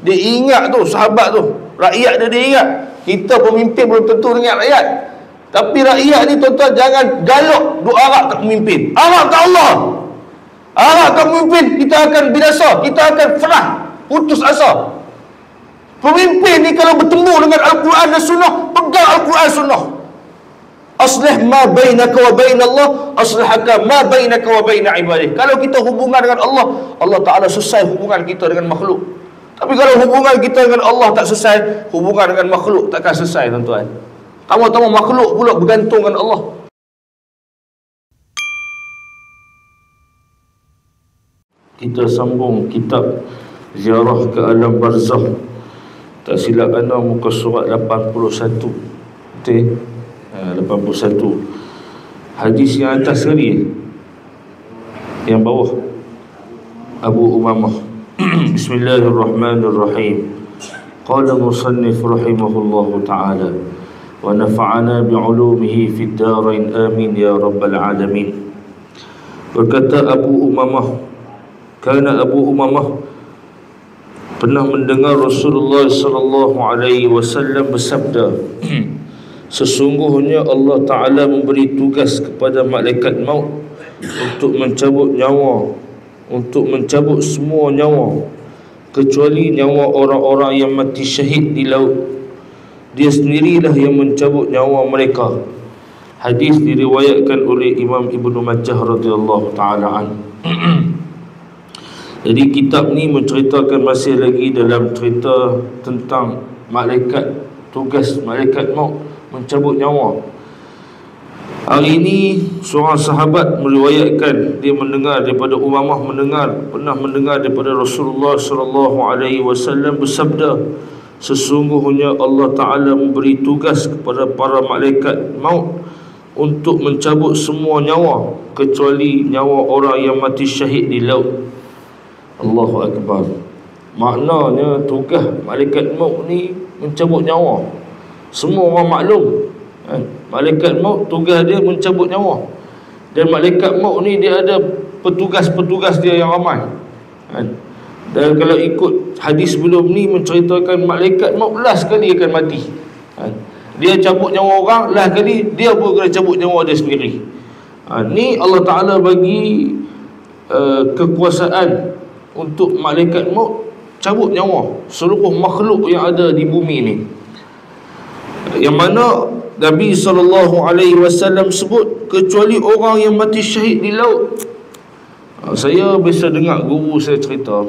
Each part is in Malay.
Dia ingat tu, sahabat tu, rakyat dia ingat. Kita pemimpin belum tentu ingat rakyat. Tapi rakyat ni tuan-tuan jangan galak duk arak kat pemimpin. Arak kat Allah. Arak kat pemimpin, kita akan binasa, kita akan ferah, putus asa. Pemimpin ni kalau bertemu dengan Al-Quran dan Sunnah, pegang Al-Quran Sunnah. Aslih ma bainaka wa bainallah, aslihaka ma bainaka wa baina ibadih. Kalau kita hubungan dengan Allah, Allah Ta'ala selesai hubungan kita dengan makhluk. Tapi kalau hubungan kita dengan Allah tak selesai, hubungan dengan makhluk takkan selesai tuan-tuan. Tama-tama makhluk pula bergantung dengan Allah. Kita sambung kitab Ziarah ke Alam Barzakh. Tak silap anda muka surat 81. Betul? 81. Hadis yang atas sekali, yang bawah, Abu Umamah. Bismillahirrahmanirrahim. Qala musannif rahimahullahu ta'ala wa nafa'ana bi'ulumihi fid darain amin ya rabbal alamin. Berkata Abu Umamah, kerana Abu Umamah pernah mendengar Rasulullah sallallahu alaihi wasallam bersabda, sesungguhnya Allah Ta'ala memberi tugas kepada malaikat maut untuk mencabut nyawa, untuk mencabut semua nyawa kecuali nyawa orang-orang yang mati syahid di laut. Dia sendirilah yang mencabut nyawa mereka. Hadis diriwayatkan oleh Imam Ibnu Majah radhiyallahu ta'ala an. Jadi kitab ni menceritakan masih lagi dalam cerita tentang malaikat, tugas malaikat maut mencabut nyawa. Hari ini seorang sahabat meriwayatkan dia mendengar daripada Umamah, pernah mendengar daripada Rasulullah sallallahu alaihi wasallam bersabda, sesungguhnya Allah Ta'ala memberi tugas kepada para malaikat maut untuk mencabut semua nyawa kecuali nyawa orang yang mati syahid di laut. Allahu Akbar. Maknanya tugas malaikat maut ni mencabut nyawa. Semua orang maklum, malaikat maut tugas dia mencabut nyawa. Dan malaikat maut ni dia ada petugas-petugas dia yang ramai. Dan kalau ikut hadis sebelum ni menceritakan malaikat maut last sekali akan mati. Dia cabut nyawa orang, last kali dia pun kena cabut nyawa dia sendiri. Ni Allah Ta'ala bagi kekuasaan untuk malaikat maut cabut nyawa seluruh makhluk yang ada di bumi ni. Yang mana Nabi SAW sebut kecuali orang yang mati syahid di laut. Saya biasa dengar guru saya cerita,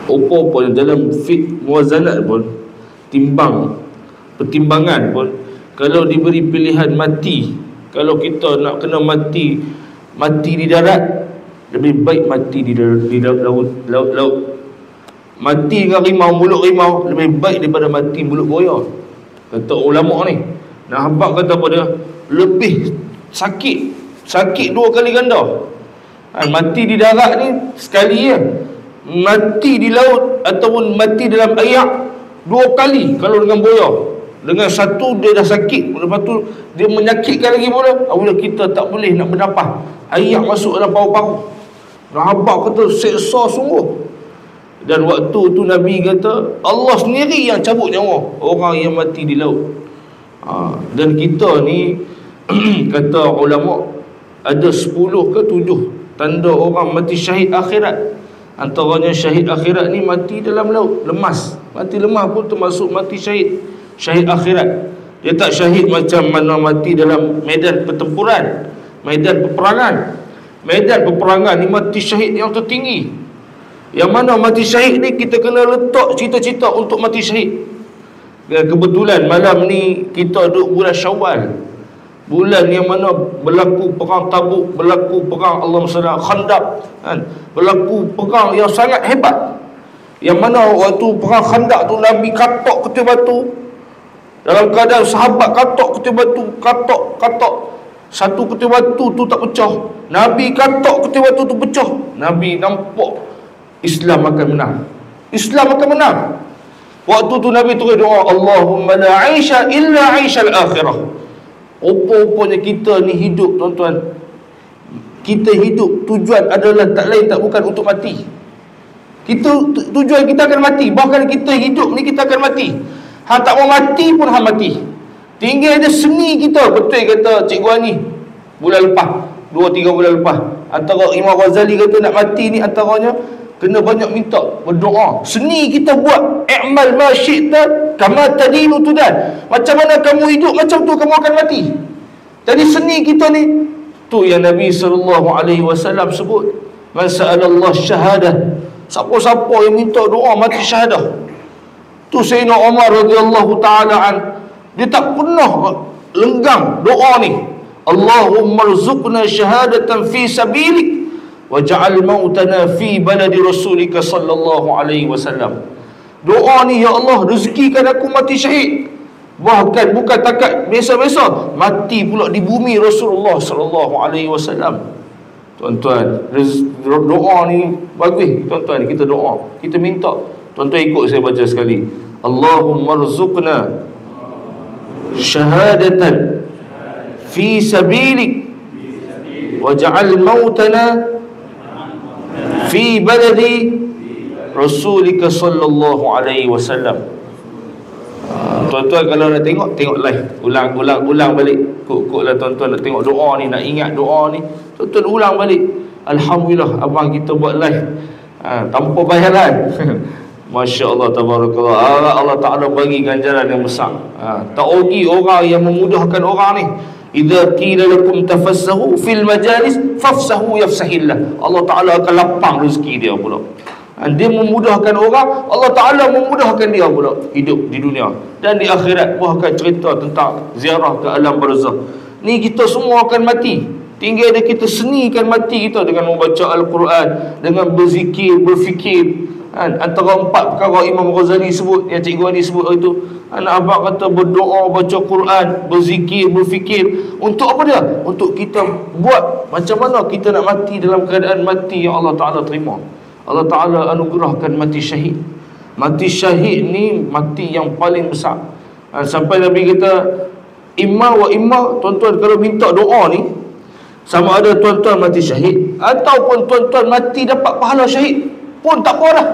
apa-apa dalam fit muwazanat pun, pertimbangan pun, kalau diberi pilihan mati, kalau kita nak kena mati di darat, lebih baik mati di laut. Mati dengan rimau, mulut rimau, lebih baik daripada mati mulut buaya. Kata ulama ni. Nak habaq kata apa dia? Lebih sakit 2 kali ganda. Mati di darat ni sekali je. Mati di laut ataupun mati dalam air 2 kali kalau dengan buaya. Dengan satu dia dah sakit, lepas tu dia menyakitkan lagi pula. Apabila kita tak boleh nak bernafas, air masuk dalam paru-paru. Nak habaq kata seksa sungguh. Dan waktu tu Nabi kata Allah sendiri yang cabut nyawa orang yang mati di laut. Dan kita ni kata ulama ada 10 ke 7 tanda orang mati syahid akhirat. Antaranya syahid akhirat ni mati dalam laut, lemas. Mati lemas pun termasuk mati syahid akhirat. Dia tak syahid macam mana mati dalam medan pertempuran, medan peperangan. Medan peperangan ni mati syahid yang tertinggi. Yang mana mati syahid ni kita kena letak cita-cita untuk mati syahid. Kebetulan malam ni kita duduk bulan Syawal, bulan yang mana berlaku perang Tabuk, berlaku perang Allahumma Khandaq, berlaku perang yang sangat hebat. Yang mana waktu perang Khandaq tu Nabi katok ketul batu. Dalam keadaan sahabat katok ketul batu, katok. Satu ketul batu tu tak pecah. Nabi katok ketul batu tu pecah. Nabi nampak Islam akan menang. Islam akan menang. Waktu tu Nabi terus doa, Allahumma la aisha illa aishal akhirah. Apa-apanya kita ni hidup tuan-tuan, kita hidup tujuan adalah tak lain tak bukan untuk mati. Tujuan kita akan mati. Bahkan kita hidup ni kita akan mati. Hang tak mau mati pun hang mati. Tinggal ada seni kita. Betul kata Cikgu Ani bulan lepas, 2-3 bulan lepas, antara Imam Ghazali kata nak mati ni antaranya kena banyak minta, berdoa. Seni kita buat, i'mal ma syi'ta kama tadinu tudan. Macam mana kamu hidup, macam tu kamu akan mati. Jadi seni kita ni, tu yang Nabi SAW sebut, man sa'alallah syahadah, siapa-siapa yang minta doa mati syahadah. Tu Sayyidina Umar radhiyallahu ta'ala an, dia tak pernah lenggang doa ni. Allahumma rzuqna syahadatan fi sabilik waj'al mautana fi baladi rasulika sallallahu alaihi wasallam. Doa ni, ya Allah, rezekikan aku mati syahid. Bahkan bukan takat biasa-biasa, mati pula di bumi Rasulullah sallallahu alaihi wasallam. Tuan-tuan, doa ni bagus. Tuan-tuan, kita doa, kita minta. Tuan-tuan ikut saya baca sekali. Allahumma rzuqna syahadatan fi sabilik waj'al mautana fi baladi rasulika sallallahu alaihi wasallam. Tuan-tuan kalau nak tengok live, ulang balik. Kok-koklah tuan-tuan nak tengok doa ni, nak ingat doa ni, tuan-tuan ulang balik. Alhamdulillah abang kita buat live tanpa bayaran. Masya Allah, tabarakallah. Allah Ta'ala bagi ganjaran yang besar. Tak rugi orang yang memudahkan orang ni. Idza qila lakum tafassahu fil majalis fafsahu yafsahillah. Allah Ta'ala akan lapang rezeki dia pula. Dia memudahkan orang, Allah Ta'ala memudahkan dia pula hidup di dunia. Dan di akhirat pun akan cerita tentang ziarah ke alam barzakh. Ni kita semua akan mati. Tinggal ada kita senikan mati kita dengan membaca Al-Quran, dengan berzikir, berfikir. Antara 4 perkara Imam Ghazali sebut, yang Cikgu Ani sebut itu, anak abang kata berdoa, baca Quran, berzikir, berfikir. Untuk apa dia? Untuk kita buat macam mana kita nak mati dalam keadaan mati yang Allah Ta'ala terima. Allah Ta'ala anugerahkan mati syahid. Mati syahid ni mati yang paling besar. Sampai Nabi kata imma wa imma. Tuan-tuan kalau minta doa ni, sama ada tuan-tuan mati syahid ataupun tuan-tuan mati dapat pahala syahid pun tak apa dah.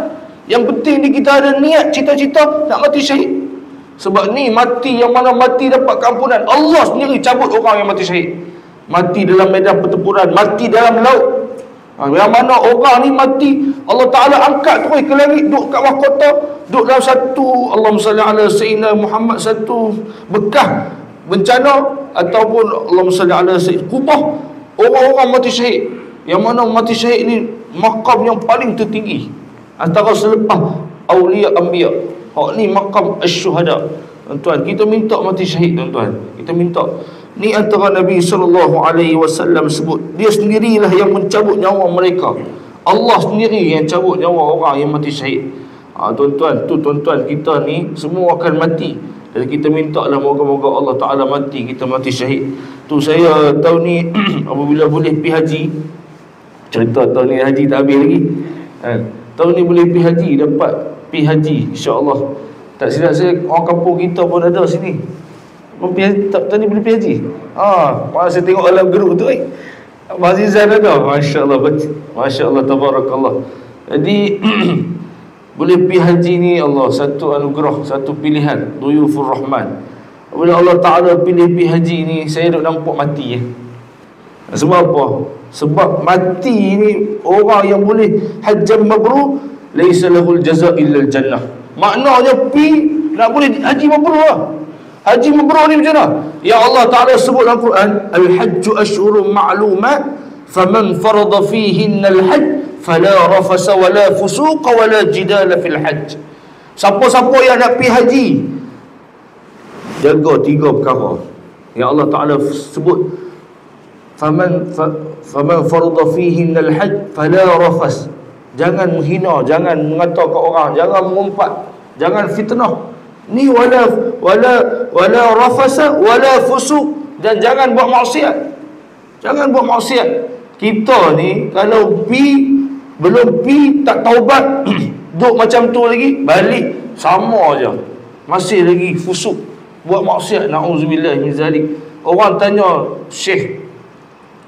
Yang penting ni kita ada niat, cita-cita nak mati syahid. Sebab ni mati yang mana mati dapat keampunan. Allah sendiri cabut orang yang mati syahid. Mati dalam medan pertempuran, mati dalam laut. Yang mana orang ni mati, Allah Ta'ala angkat terus ke langit, duduk kat mahkota, duduk dalam satu, Allahumma salli ala Sayyidina Muhammad, satu bekas bencana, ataupun Allahumma salli ala Sayyidina kubah orang-orang mati syahid. Yang mana mati syahid ni maqam yang paling tertinggi antara selepas awliya anbiya. Hak ni maqam asy-syuhada. Tuan-tuan, kita minta mati syahid, tuan-tuan. Kita minta. Ni antara Nabi SAW sebut, dia sendirilah yang mencabut nyawa mereka. Allah sendiri yang cabut nyawa orang yang mati syahid. Tuan-tuan, tu tuan-tuan, kita ni semua akan mati. Dan kita minta lah moga-moga Allah Ta'ala mati, kita mati syahid. Tu saya tahun ni apabila boleh pergi haji, cerita tahun ni haji tak habis lagi. Tahun ni boleh pergi haji, dapat pergi haji insya-Allah. Tak silap saya, orang kampung kita pun ada sini. Tahun ni boleh pergi haji. Masa saya tengok alam geruk tu, Azizan ada, masya-Allah, masya-Allah, tabarakallah. Jadi boleh pergi haji ni, Allah satu anugerah, satu pilihan, duyufur rahman. Bila Allah Ta'ala pilih pergi haji ni, saya duk nampak mati. Sebab apa? Sebab mati ni, orang yang boleh hajjam mabrur, laisa lahul jaza' illa al-jannah. Maknanya nak boleh haji mabrur lah. Haji mabrur ni macam mana? Ya Allah Ta'ala sebut dalam Quran, al-hajju ashhurun ma'lumat, faman farada fihinna al-hajj fala rafasa wala fusuqa wala jidala fil hajj. Siapa-siapa yang nak pergi haji, jaga 3 perkara. Ya Allah Ta'ala sebut, faman farada fihinna al-hajj fala rafas. Jangan menghina, jangan mengata ke orang, jangan mengumpat, jangan fitnah. Ni wala rafasa wala fusuq, dan jangan buat maksiat. Jangan buat maksiat. Kita ni kalau belum pi tak taubat, duk macam tu lagi, balik sama aja. Masih lagi fusuk, buat maksiat, na'udzubillah min zalik. Orang tanya Syekh,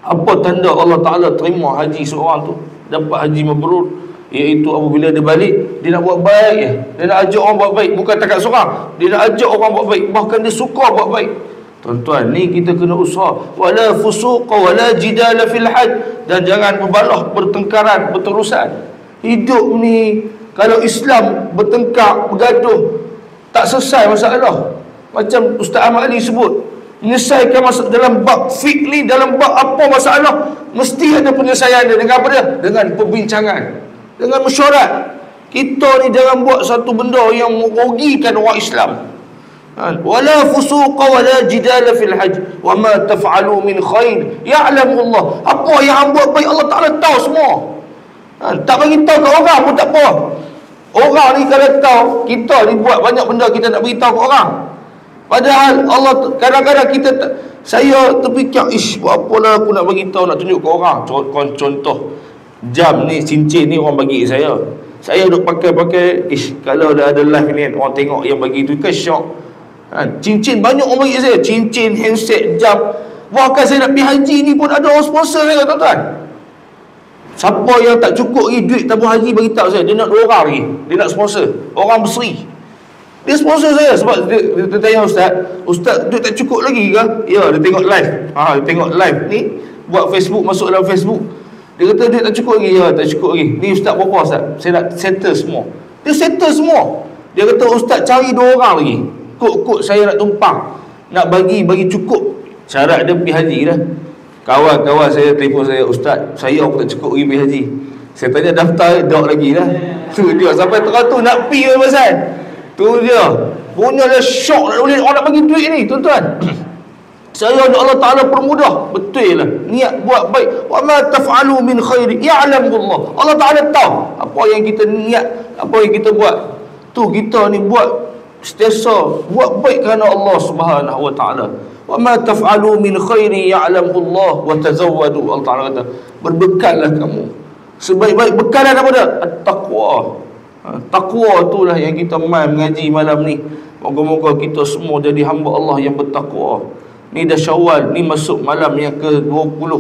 apa tanda Allah Ta'ala terima haji seorang tu, dapat haji mabrur? Iaitu apabila dia balik, dia nak buat baik je. Dia nak ajak orang buat baik, bukan takat seorang. Dia nak ajak orang buat baik, bahkan dia suka buat baik. Tuan-tuan, ni kita kena usaha. Wala fusuqa wala jidala fil hajj. Dan jangan berbalah, bertengkaran, berterusan. Hidup ni, kalau Islam bertengkar, bergaduh, tak selesai masalah. Macam Ustaz Ahmad Ali sebut, menyelesaikan masalah dalam bab fiqh ni, dalam bab apa masalah, mesti ada penyelesaian dia. Dengan apa dia? Dengan perbincangan, dengan mesyuarat. Kita ni jangan buat satu benda yang merugikan orang Islam. Wala fusuqa wala jidala fil hajj wa ma taf'alu min khair ya'lamu Allah. Apa yang hang buat baik Allah Taala tahu semua. Tak bagi tahu kat orang pun tak apa. Orang ni kalau tahu, kita ni buat banyak benda kita nak beritahu kat orang. Padahal Allah, kadang-kadang kita saya terfikir, buat apalah aku nak bagi tahu, nak tunjuk ke orang. Contoh jam ni, cincin ni orang bagi saya. Saya duk pakai, kalau dah ada live ni orang tengok yang bagi tu ke syok. Cincin banyak orang bagi saya, cincin, handset, jam. Bahkan saya nak pergi haji ni pun ada orang sponsor saya, tuan-tuan. Siapa yang tak cukup lagi duit tabung haji, bagi tahu saya, dia nak 2 orang lagi, dia nak sponsor. Orang berseri, dia sponsor saya. Sebab dia tanya Ustaz duit tak cukup lagi ke? Ya, dia tengok live. Dia tengok live ni, buat Facebook, masuk dalam Facebook. Dia kata duit tak cukup lagi. Ya, tak cukup lagi. Ni Ustaz berapa Ustaz? Saya nak settle semua. Dia settle semua. Dia kata Ustaz cari 2 orang lagi. Kod saya nak tumpang, nak bagi cukup. Syarat dia pergi haji dah. Kawan-kawan saya telefon saya, Ustaz, saya aku tak cukup pergi haji. Saya tanya daftar, dok lagi dah. Tu dia sampai tengah tu nak pergi ke pasal. Tu dia. Punyalah syok nak boleh orang nak bagi duit ni, tuan-tuan. Saya Allah Taala permudah, betul lah. Niat buat baik. Wa ma taf'alu min khair ya'lamu Allah. Allah Taala tahu apa yang kita niat, apa yang kita buat. Tu kita ni buat sentiasa buat baik kerana Allah Subhanahu wa taala. Wa ma taf'alu min khairi ya'lamu Allah wa tazawwadu. Allah Taala kata, berbekallah kamu. Sebaik-baik bekalan apa dia? At-taqwa. Taqwa itulah yang kita mengaji malam ni. Moga-moga kita semua jadi hamba Allah yang bertakwa. Ni dah Syawal, ni masuk malam yang ke-20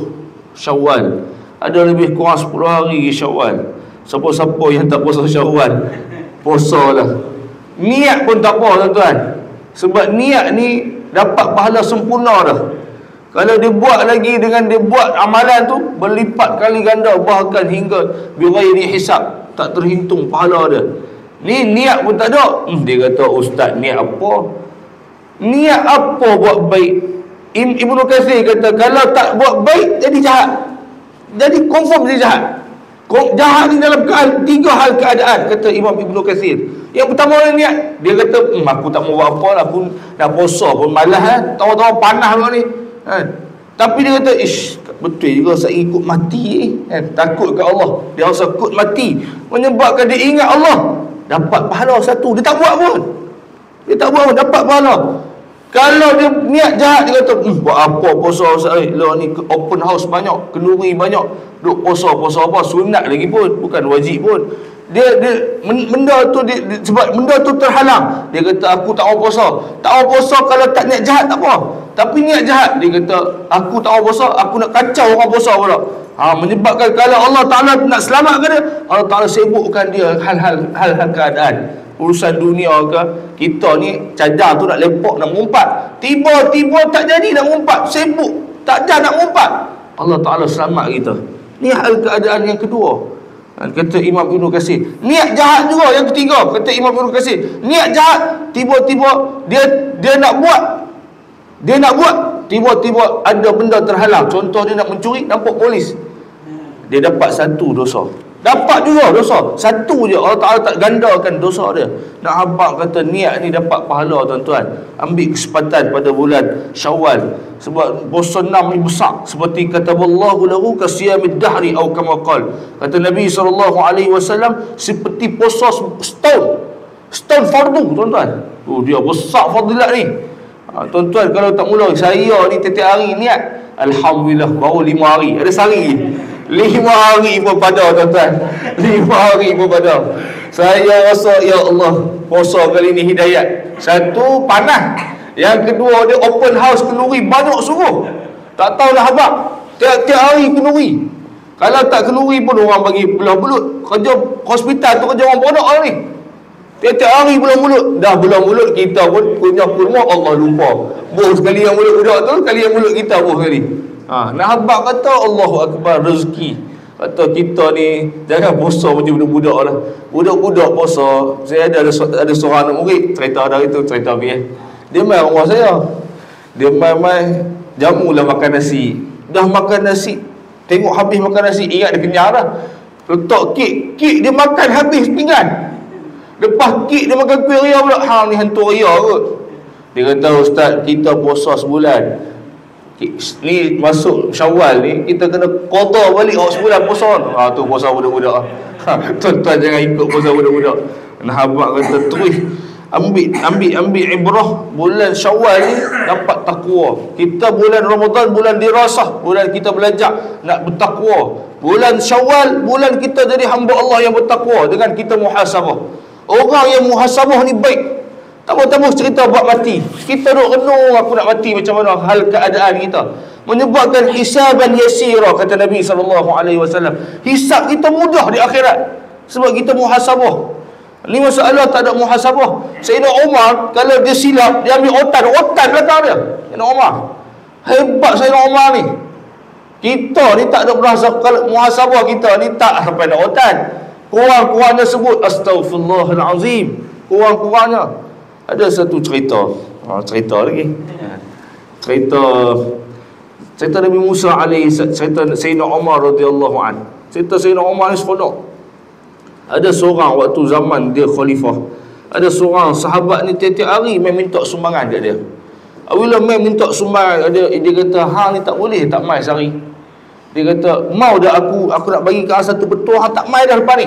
Syawal. Ada lebih kurang 10 hari Syawal. Siapa-siapa yang tak puasa Syawal, puasalah. Niat pun tak apa, tuan-tuan. Sebab niat ni dapat pahala sempurna dah. Kalau dia buat lagi dengan dia buat amalan tu, berlipat kali ganda, bahkan hingga bighairi hisab, tak terhitung pahala dia. Ni niat pun tak ada. Dia kata, Ustaz, niat apa? Niat apa buat baik? Ibnu Katsir kata, kalau tak buat baik, jadi jahat. Jadi confirm jadi jahat. Jahat ni dalam 3 hal keadaan, kata Imam Ibnu Katsir. Yang pertama orang niat, dia kata, aku tak mau buat apa lah, aku nak puasa pun malas, tahu-tahu panas pula ni. Tapi dia kata, betul juga saya ikut mati takut kat Allah. Dia rasa ikut mati menyebabkan dia ingat Allah, dapat pahala satu. Dia tak buat pun, dapat pahala. Kalau dia niat jahat, dia kata, buat apa puasa lah ni, open house banyak, kenduri banyak, duk puasa apa, sunat lagi pun, bukan wajib pun. Dia benda tu sebab benda tu terhalang. Dia kata, aku tak mau puasa. Tak mau puasa kalau tak niat jahat tak apa. Tapi niat jahat, dia kata, aku tak mau puasa, aku nak kacau orang puasa pula. Menyebabkan kalau Allah Taala nak selamatkan dia, Allah Taala sibukkan dia hal-hal keadaan. Urusan dunia ke, kita ni cadar tu nak lepak, nak mengumpat, tiba-tiba tak jadi nak mengumpat, sibuk tak ada nak mengumpat, Allah Taala selamat kita. Ni hal keadaan yang kedua, kata Imam Ibnu Katsir. Niat jahat juga yang ketiga, kata Imam Ibnu Katsir. Niat jahat, tiba-tiba dia nak buat, tiba-tiba ada benda terhalang. Contoh dia nak mencuri, nampak polis, dia dapat 1 dosa. Dapat juga dosa 1 je. Allah Ta'ala tak gandakan dosa dia. Nak habaq kata niat ni dapat pahala, tuan-tuan. Ambil kesempatan pada bulan Syawal. Sebab puasa 6 ni besar. Seperti kata Wallahu lahu kasiyamid dahri atau kama qala. Kata Nabi SAW, seperti puasa setahun fardu, tuan-tuan. Dia besar fadilat ni. Tuan-tuan, kalau tak mula, saya ni tiap hari niat, alhamdulillah baru 5 hari. Ada sehari 5 hari pun pada, tuan-tuan. 5 hari pun pada. Saya rasa, ya Allah, puasa kali ni hidayat. 1, panas. Yang kedua, dia open house kenduri banyak sungguh. Tak tahulah habaq, tiap-tiap hari kenduri. Kalau tak kenduri pun orang bagi belah mulut. Kerja hospital tu kerja orang bodoh orang ni. Tiap-tiap hari belah mulut. Dah belah mulut kita pun punya kurma Allah lupa. Boh sekali yang mulut budak tu, sekali yang mulut kita boh sekali. Nak habaq kata Allahu Akbar rezeki. Kata kita ni jangan puasa macam budak-budak lah. Budak-budak puasa. Saya ada seorang anak murid cerita dari tu, cerita biar. Dia main rumah saya. Dia main jamulah makan nasi. Dah makan nasi, tengok habis makan nasi, ingat dia kenyang dah. Letak kek dia makan habis pinggan. Lepas kek dia makan kuih ria pula. Hang ni hantu ria kot. Dia kata, Ustaz, kita puasa sebulan. Ni masuk Syawal ni, kita kena qada balik sebulan puasa. Tu puasa budak-budak. Tuan-tuan jangan ikut puasa budak-budak. Nah habaq kata terus ambil ibrah. Bulan Syawal ni dapat takwa. Kita bulan Ramadan bulan dirasah, bulan kita belajar nak bertakwa. Bulan Syawal bulan kita jadi hamba Allah yang bertakwa dengan kita muhasabah. Orang yang muhasabah ni baik. Tak cerita buat mati. Kita duk renung aku nak mati macam mana hal keadaan kita. Menyebabkan hisaban yasira, kata Nabi SAW. Hisab kita mudah di akhirat sebab kita muhasabah. Ni masalah tak ada muhasabah. Sayyidina Umar kalau dia silap, dia ambil otan belakang dia. Sayyidina Umar. Hebat Sayyidina Umar ni. Kita ni tak ada muhasabah, kita ni tak sampai nak otan. Kurang-kurangnya sebut astaghfirullahalazim. Kurang-kurangnya. Ada satu cerita. Cerita lagi. Cerita Nabi Musa alaihi, cerita Sayyidina Umar radhiyallahu an. Cerita Sayyidina Umar ni seronok. Ada seorang waktu zaman dia khalifah, ada seorang sahabat ni tiap-tiap hari main minta sumbangan kat dia. Apabila main minta sumbangan dia kata, hang ni tak boleh tak mai sehari. Dia kata, mau dah aku nak bagi kau satu betul, hang tak mai dah lepas ni.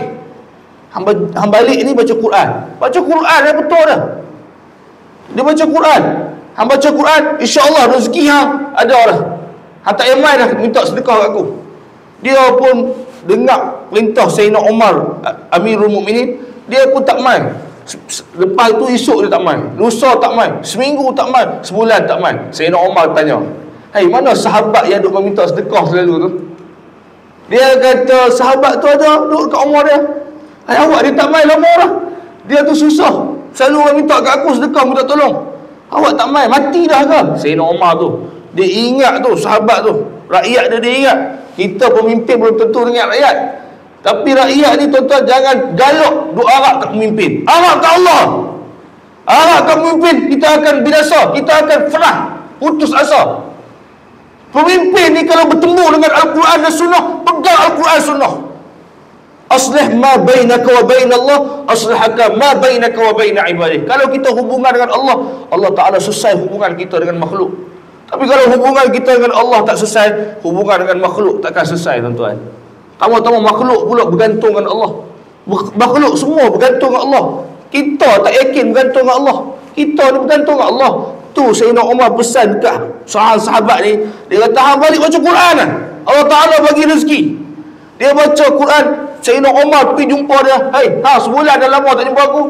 Hang balik ni baca Quran. Baca Quran dah betul dah. Dia baca Quran. Hang baca Quran, insya-Allah rezeki hang ada dah. Hang tak payah mai dah minta sedekah kat aku. Dia pun dengar perintah Sayyidina Umar Amirul Mukminin, dia pun tak mai. Lepas tu esok dia tak mai, lusa tak mai, seminggu tak mai, sebulan tak mai. Sayyidina Umar tanya, "Hai, mana sahabat yang duk meminta sedekah selalu tu?" Dia kata, "Sahabat tu ada duduk kat rumah dia." "Hai, awak dia tak mai lama dah. Dia tu susah, selalu minta kat aku sedekah, minta tolong. Awak tak mai, mati dah ke?" Sayyidina Umar tu, dia ingat tu sahabat tu, rakyat dia ingat. Kita pemimpin belum tentu ingat rakyat. Tapi rakyat ni tuan-tuan jangan galak duk harap kat pemimpin. Harap kat Allah. Harap kat pemimpin, kita akan binasa, kita akan ferah, putus asa. Pemimpin ni kalau bertemu dengan Al-Quran dan Sunnah, pegang Al-Quran Sunnah. Aslih ma bainaka wa bain Allah, aslihaka ma bainaka wa bain ibadih. Kalau kita hubungan dengan Allah, Allah Ta'ala selesai hubungan kita dengan makhluk. Tapi kalau hubungan kita dengan Allah tak selesai, hubungan dengan makhluk takkan selesai, tuan-tuan. Tama-tama makhluk pula bergantung dengan Allah. Makhluk semua bergantung dengan Allah. Kita tak yakin bergantung dengan Allah. Kita ni bergantung dengan Allah. Tu Sayyidina Umar pesan dekat sahabat ni, dia kata, hang balik baca Quran kan? Allah Ta'ala bagi rezeki. Dia baca Quran. Sayyidina Umar pergi jumpa dia, "Hai, sebulan dah lama tak jumpa aku.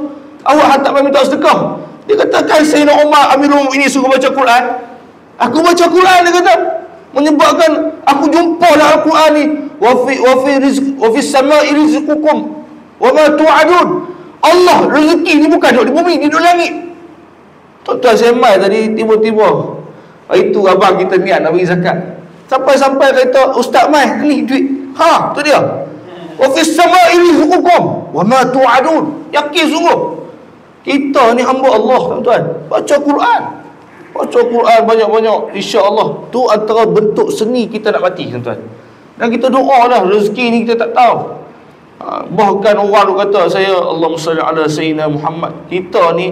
Awak tak main minta sedekah." Dia kata, "Kan Sayyidina Umar Amirul Mukminin suruh baca Quran. Aku baca Quran," dia kata, "menyebabkan aku jumpa lah Al-Quran ni. Wa fi samai rizqukum wa ma tu'adun." Allah rezeki ni bukan duduk di bumi, di duduk langit. Tuan-tuan saya mai tadi tiba-tiba, itu abang kita niat nak bagi zakat. Sampai-sampai kata, "Ustaz mai, ni duit." Tu dia. Wa fi samai rizqukum wa ma tu'adun. Yakin sungguh. Kita ni hamba Allah, tuan-tuan. Baca Quran. Baca Quran banyak-banyak, insya-Allah. Tu antara bentuk seni kita nak mati, tuan-tuan. Dan kita doa lah, rezeki ni kita tak tahu. Bahkan orang tu kata, saya Allahumma salli ala sayyidina Muhammad. Kita ni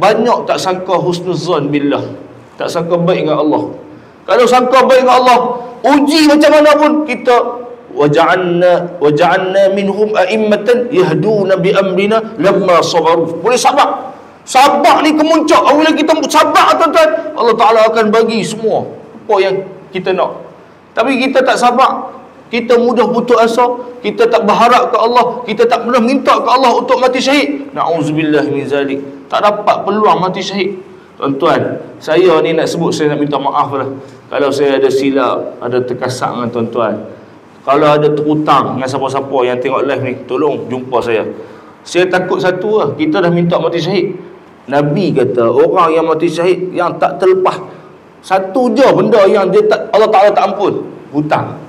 banyak tak sangka husnuzan billah. Tak sangka baik dengan Allah. Kalau sangka baik dengan Allah, uji macam mana pun kita waja'alna minhum a'immatan yahduna bi amrina lamma sabaru. Boleh sabar. Sabar ni kemuncak. Apabila kita sabar, tuan-tuan, Allah Ta'ala akan bagi semua apa yang kita nak. Tapi kita tak sabar, kita mudah putus asa, kita tak berharap ke Allah, kita tak pernah minta ke Allah untuk mati syahid. Na'udzubillah min zalik. Tak dapat peluang mati syahid. Tuan-tuan, saya ni nak sebut, saya nak minta maaf lah kalau saya ada silap, ada terkasak dengan tuan-tuan. Kalau ada terhutang dengan siapa-siapa yang tengok live ni, tolong jumpa saya. Saya takut satu lah, kita dah minta mati syahid. Nabi kata orang yang mati syahid yang tak terlepas satu je benda yang dia tak, Allah Ta'ala tak ampun, hutang.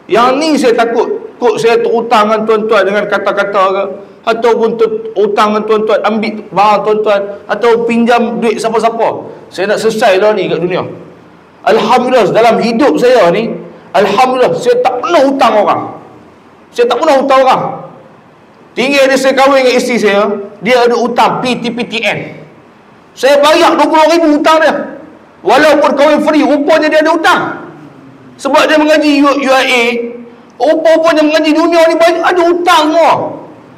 Yang ni saya takut, kok saya terhutang dengan tuan-tuan dengan kata-kata ke, ataupun hutang dengan tuan-tuan, ambil barang tuan-tuan, atau pinjam duit siapa-siapa. Saya nak selesai lah ni kat dunia. Alhamdulillah dalam hidup saya ni, alhamdulillah saya tak pernah hutang orang. Saya tak pernah hutang orang. Tinggal dia saya kahwin dengan isteri saya, dia ada hutang PTPTN. Saya bayar 20,000 hutang dia. Walaupun kahwin free, rupanya dia ada hutang. Sebab dia mengaji UIA, rupanya mengaji dunia ni banyak ada hutang semua.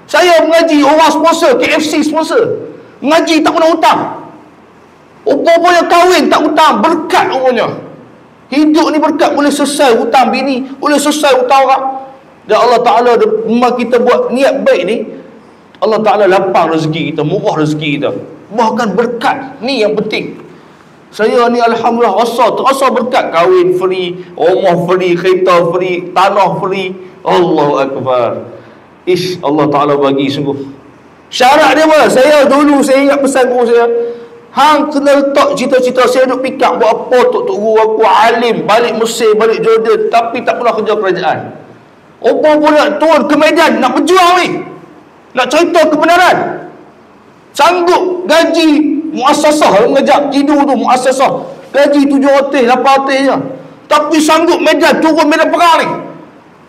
Saya mengaji, orang sponsor, KFC sponsor. Mengaji tak pernah hutang. Rupanya kahwin tak hutang, berkat rupanya. Hidup ni berkat, boleh selesai hutang bini, boleh selesai hutang orang. Dan Allah Ta'ala, memang kita buat niat baik ni, Allah Ta'ala lapang rezeki kita, murah rezeki kita, bahkan berkat. Ni yang penting. Saya ni alhamdulillah terasa berkat. Kahwin free, rumah free, kereta free, tanah free. Allahu Akbar. Allah Ta'ala bagi sungguh. Syarat dia apa? Saya dulu, saya ingat pesan guru saya, hang kena letak cita-cita. Saya duk pikir buat apa tok guru aku alim, balik Mesir, balik Jordan, tapi tak pernah kerja kerajaan. Apa pun nak turun ke medan, nak berjuang ni, nak cerita kebenaran. Sanggup gaji muassasah, mengejak tidur tu muassasah, gaji 700, 800 je, tapi sanggup medan, turun medan perang ni.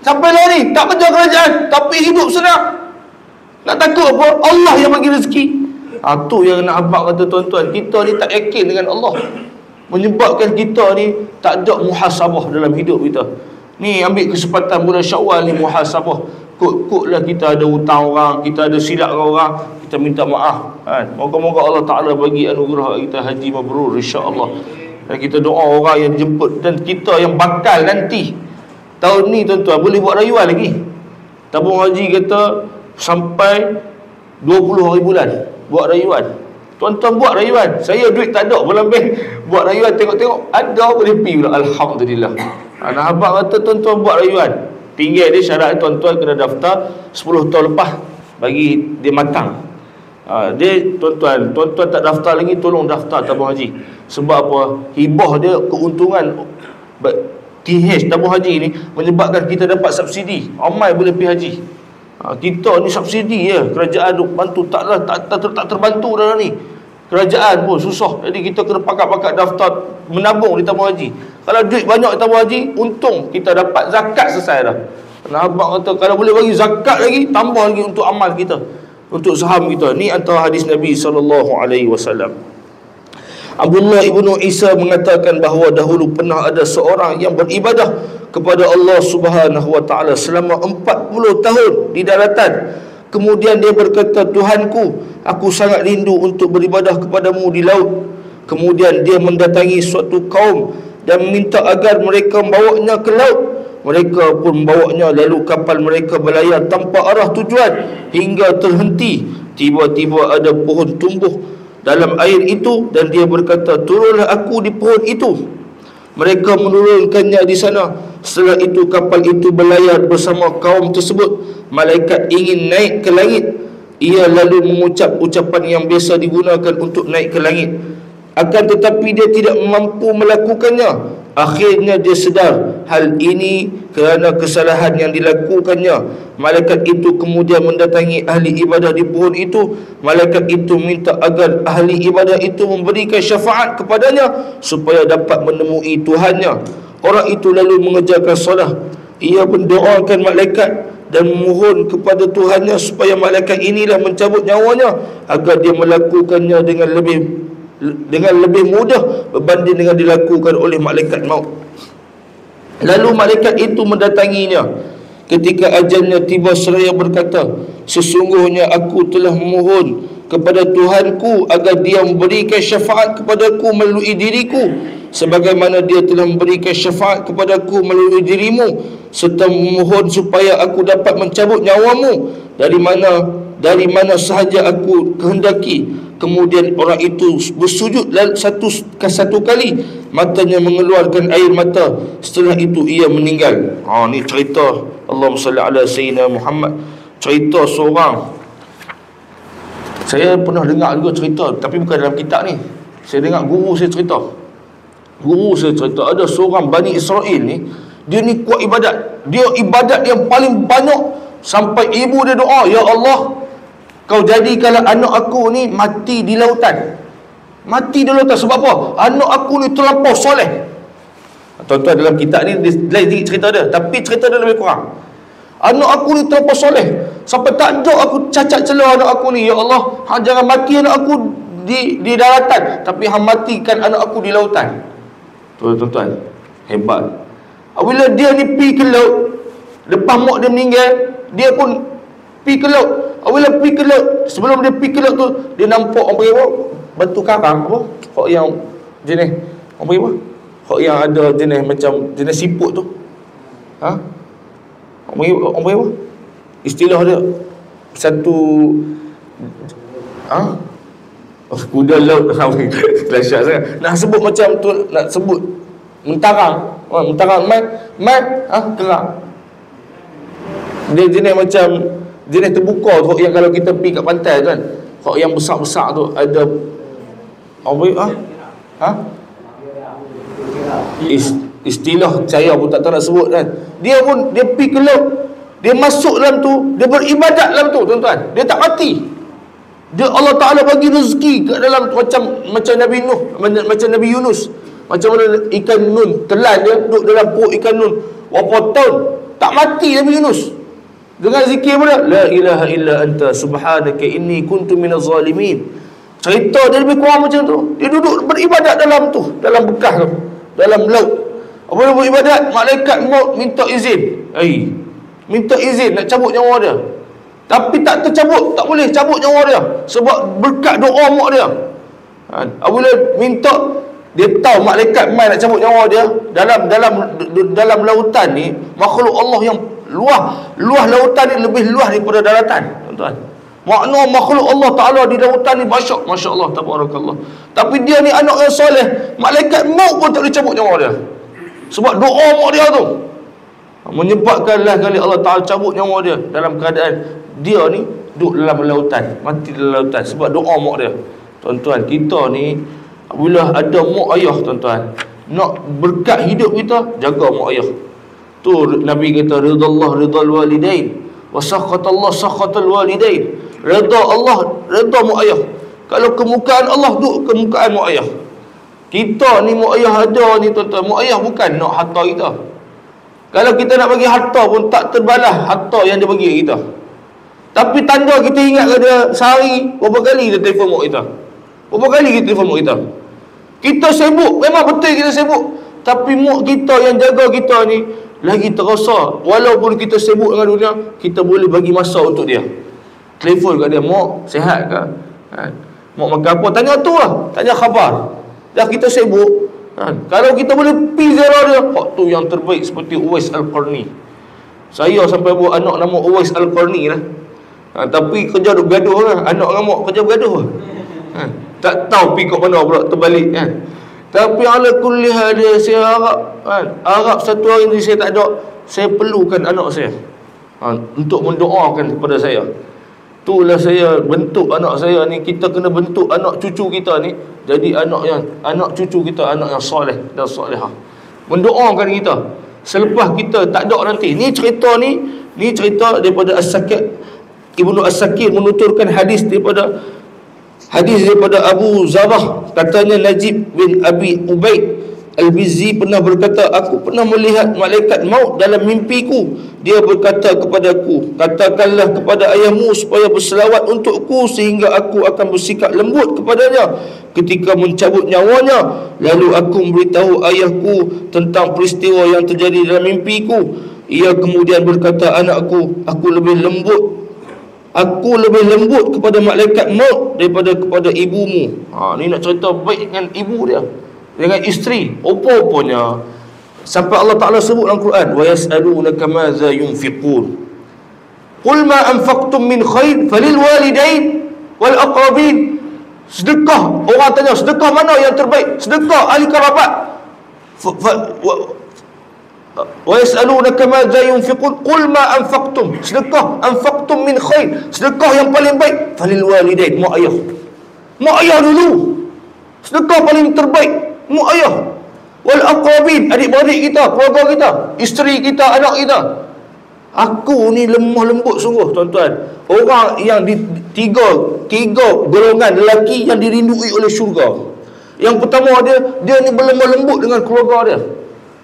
Sampai lah ni, tak kerja kerajaan, tapi hidup senang. Nak takut apa? Allah yang bagi rezeki. Tu yang nak abang kata tuan-tuan, kita ni tak yakin dengan Allah, menyebabkan kita ni tak ada muhasabah dalam hidup kita. Ni ambil kesempatan bulan Syawal ni muhasabah. Kok-koklah kita ada hutang orang, kita ada silap orang, kita minta maaf. Moga-moga Allah Ta'ala bagi anugerah kita haji mabrur insya-Allah. Dan kita doa orang yang jemput, dan kita yang bakal nanti tahun ni tuan-tuan boleh buat rayuan lagi. Tabung haji kita sampai 20 hari bulan buat rayuan. Tuan-tuan buat rayuan. Saya duit tak ada bulan bank, buat rayuan tengok-tengok ada boleh pergi pula. Alhamdulillah. Anak abang kata tuan-tuan buat rayuan. Tinggal dia syarat tuan-tuan kena daftar 10 tahun lepas bagi dia matang. Dia tuan-tuan tak daftar lagi, tolong daftar tabung haji. Sebab apa? Hibah dia, keuntungan TH tabung haji ni menyebabkan kita dapat subsidi. Ramai boleh pergi haji. Kita ni subsidi je, kerajaan bantu, tak terbantu dah ni. Kerajaan pun susah. Jadi kita kena pakat-pakat daftar menabung di tabung haji. Kalau duit banyak di tabung haji, untung kita dapat zakat selesai dah. Nah, abang kata kalau boleh bagi zakat lagi, tambah lagi untuk amal kita, untuk saham kita. Ni antara hadis Nabi SAW. Abdullah ibnu Isa mengatakan bahawa dahulu pernah ada seorang yang beribadah kepada Allah Subhanahu wa taala selama 40 tahun di daratan. Kemudian dia berkata, Tuhanku, aku sangat rindu untuk beribadah kepadamu di laut. Kemudian dia mendatangi suatu kaum dan meminta agar mereka membawanya ke laut. Mereka pun membawanya, lalu kapal mereka berlayar tanpa arah tujuan hingga terhenti. Tiba-tiba ada pohon tumbuh dalam air itu, dan dia berkata, turunlah aku di pohon itu. Mereka menurunkannya di sana. Setelah itu kapal itu berlayar bersama kaum tersebut. Malaikat ingin naik ke langit. Ia lalu mengucap ucapan yang biasa digunakan untuk naik ke langit, akan tetapi dia tidak mampu melakukannya. Akhirnya dia sedar hal ini kerana kesalahan yang dilakukannya. Malaikat itu kemudian mendatangi ahli ibadah di pohon itu. Malaikat itu minta agar ahli ibadah itu memberikan syafaat kepadanya supaya dapat menemui Tuhannya. Orang itu lalu mengerjakan solat. Ia mendoakan malaikat dan memohon kepada Tuhannya supaya malaikat inilah mencabut nyawanya, agar dia melakukannya dengan lebih mudah berbanding dengan dilakukan oleh malaikat maut. Lalu malaikat itu mendatanginya ketika ajalnya tiba seraya berkata, sesungguhnya aku telah memohon kepada Tuhanku agar dia memberikan syafaat kepadaku melalui diriku, sebagaimana dia telah memberikan syafaat kepadaku melalui dirimu, serta memohon supaya aku dapat mencabut nyawamu dari mana sahaja aku kehendaki. Kemudian orang itu bersujud satu kali, matanya mengeluarkan air mata. Setelah itu ia meninggal. Ni cerita Allahumma salli ala sayyidina Muhammad. Cerita seorang, saya pernah dengar juga cerita, tapi bukan dalam kitab ni. Saya dengar guru saya cerita. Ada seorang Bani Israel ni, dia ni kuat ibadat. Dia ibadat yang paling banyak, sampai ibu dia doa, ya Allah, kau jadikanlah anak aku ni mati di lautan. Mati di lautan. Sebab apa? Anak aku ni terlampau soleh. Tuan-tuan, dalam kitab ni lain sikit cerita dia, tapi cerita dia lebih kurang. Anak aku ni terlampau soleh, sampai tak ada aku cacat celah anak aku ni. Ya Allah, jangan mati anak aku di daratan, tapi matikan anak aku di lautan. Tuan-tuan, hebat. Apabila dia ni pergi ke laut, lepas mak dia meninggal, dia pun pergi ke laut. Apabila pergi ke laut, sebelum dia pergi ke laut tu, dia nampak orang panggil apa? Batu karang apa? Hak yang jenis, orang panggil apa? Hak yang ada jenis macam jenis siput tu. Orang panggil apa? Istilah dia satu kuda laut. Dahsyat sangat. Nak sebut macam tu, nak sebut mentarang. Mentarang kerang. Dia jenis macam jenis terbuka tu, yang kalau kita pergi kat pantai kan, hak yang besar-besar tu ada istilah saya pun tak tahu nak sebut kan. Dia pergi ke laut, dia masuk dalam tu, dia beribadat dalam tu, tuan-tuan. Dia tak mati. Allah Ta'ala bagi rezeki kat dalam, macam Nabi Nuh, macam Nabi Yunus. Macam mana ikan nun telan dia duduk dalam perut ikan nun berapa tahun, tak mati Nabi Yunus. Dengan zikir mana? La ilaha illa anta subhanaka inni kuntu minaz zalimin. Cerita dia lebih kurang macam tu. Dia duduk beribadat dalam tu, dalam bekas tu, dalam laut. Apabila beribadat, malaikat maut minta izin. Minta izin nak cabut nyawa dia. Tapi tak tercabut, tak boleh cabut nyawa dia, sebab berkat doa mak dia. Apabila minta, dia tahu malaikat mai nak cabut nyawa dia. Dalam lautan ni, makhluk Allah yang luah lautan ni lebih luas daripada daratan, tuan-tuan. Makna makhluk Allah Ta'ala di lautan ni Masya Allah, tabarakallah. Tapi dia ni anak yang soleh, malaikat maut pun tak boleh cabut nyawa dia, sebab doa mak dia tu menyebabkanlah kali Allah Ta'ala cabut nyawa dia dalam keadaan dia ni duduk dalam lautan, mati dalam lautan sebab doa mak dia. Tuan-tuan, kita ni apabila ada mak ayah, tuan-tuan, nak berkat hidup kita, jaga mak ayah. Tu Nabi kata, ridallah ridal walidain wa sakhatallah sakhatal walidain. Redha Allah, redha mak ayah. Kalau kemukaan Allah, duduk kemukaan mak ayah. Kita ni mak ayah ada ni, tuan-tuan. Mak ayah bukan nak harta kita. Kalau kita nak bagi harta pun tak terbalas harta yang dia bagi kita. Tapi tanda kita ingat dia sehari berapa kali dia telefon mak kita, berapa kali kita telefon mak kita. Kita sibuk, memang betul kita sibuk, tapi mak kita yang jaga kita ni lagi terasa. Walaupun kita sibuk dengan dunia, kita boleh bagi masa untuk dia. Telefon kat dia, mak sihat ke? Mak makan apa? Tanya tu lah, tanya khabar. Dah kita sibuk. Kalau kita boleh pergi ziarah dia, hak tu yang terbaik. Seperti Uwais Al-Qarni. Saya sampai buat anak nama Uwais Al-Qarni lah. Tapi kerja duk gaduh lah. Anak dengan mak kerja bergaduh lah. Tak tahu pergi kat mana pula terbalik kan. Tapi ala kulli hal, saya harap satu hari ni saya tak ada, saya perlukan anak saya untuk mendoakan kepada saya. Itulah saya bentuk anak saya ni. Kita kena bentuk anak cucu kita ni jadi anak cucu kita anak yang soleh dan solehah, mendoakan kita selepas kita tak ada nanti. Ni cerita daripada As-Sakir, Ibnu As-Sakir menuturkan hadis daripada Abu Zarah. Katanya Najib bin Abi Ubaid Al-Bizzi pernah berkata, aku pernah melihat malaikat maut dalam mimpiku. Dia berkata kepadaku, katakanlah kepada ayahmu supaya berselawat untukku sehingga aku akan bersikap lembut kepadanya ketika mencabut nyawanya. Lalu aku memberitahu ayahku tentang peristiwa yang terjadi dalam mimpiku. Ia kemudian berkata, anakku, aku lebih lembut kepada malaikat maut daripada kepada ibumu. Ni nak cerita baik dengan ibu dia, dengan isteri. Apa-apanya sampai Allah Ta'ala sebut dalam Quran, wa yas'alunaka madza yunfiqun qul ma anfaqtum min khair falil walidain wal aqrabin. Sedekah, orang tanya sedekah mana yang terbaik? Sedekah ahli kerabat. Wa yas'alunaka madza yunfiqun qul ma anfaqtum. Sedekah anfaqtum min khair. Sedekah yang paling baik falil walidain, mak ayah. Mak ayah dulu. Sedekah paling terbaik mak ayah. Wal aqrabin, adik-beradik kita, keluarga kita, isteri kita, anak kita. Aku ni lemah lembut sungguh tuan-tuan. Orang yang tiga golongan lelaki yang dirindui oleh syurga. Yang pertama dia ni berlemah lembut dengan keluarga dia.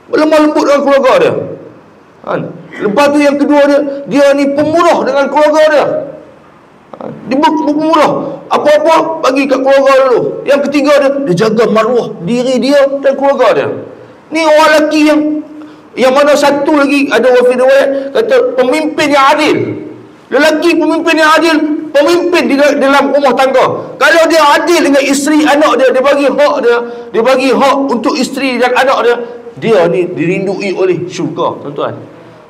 Berlemah lembut dengan keluarga dia. Lepas tu yang kedua dia ni pemurah dengan keluarga dia. Dia pemurah. Apa-apa bagi kat keluarga dulu. Yang ketiga dia jaga maruah diri dia dan keluarga dia. Ni orang lelaki yang mana satu lagi ada riwayat kata pemimpin yang adil. Lelaki pemimpin yang adil, pemimpin di dalam rumah tangga. Kalau dia adil dengan isteri anak dia, dia bagi hak untuk isteri dan anak dia ni dirindui oleh syurga, tuan-tuan.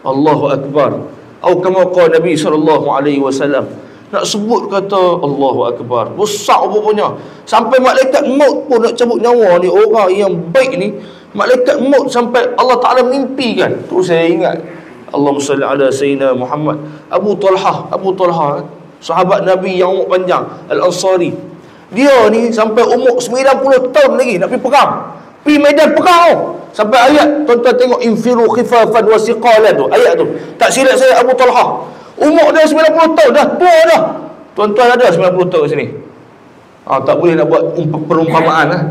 Allahu akbar. Atau kama qala Nabi sallallahu alaihi wasallam. Nak sebut kata Allahu akbar, besar rupanya. Sampai malaikat maut pun nak cabut nyawa ni orang yang baik ni. Malaikat maut sampai Allah Ta'ala mimpikan. Tu saya ingat. Allahumma salli ala Sayyidina Muhammad. Abu Talha, sahabat Nabi yang umur panjang, Al-Ansari. Dia ni sampai umur 90 tahun lagi nak pergi perang. Pergi medan perang. Sampai ayat, tuan-tuan tengok, infiru khifafan wa siqalan tu. Ayat tu. Tak silap saya Abu Talha. Umur dia 90 tahun dah, tua dah. Tuan-tuan ada 90 tahun kat sini? Tak boleh nak buat perumpamaan lah.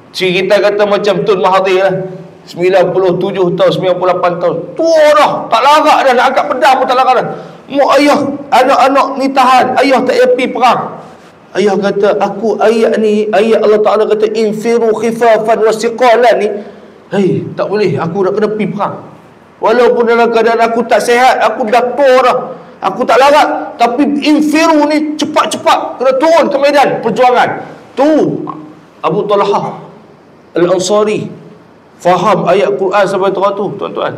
Cik kita kata macam Tun Mahathir lah, 97 tahun, 98 tahun, tua dah, tak larat dah, nak angkat pedang pun tak larat dah. Mak ayah, anak-anak ni tahan, ayah tak happy perang. Ayah kata, ayat Allah Ta'ala kata infiru khifafan wa siqalan ni, tak boleh, aku nak kena pergi perang. Walaupun dalam keadaan aku tak sihat, aku dah tua dah, aku tak larat, tapi infiru ni cepat-cepat kena turun ke medan perjuangan. Tu Abu Talha Al-Ansari faham ayat Quran sampai tu, tuan-tuan.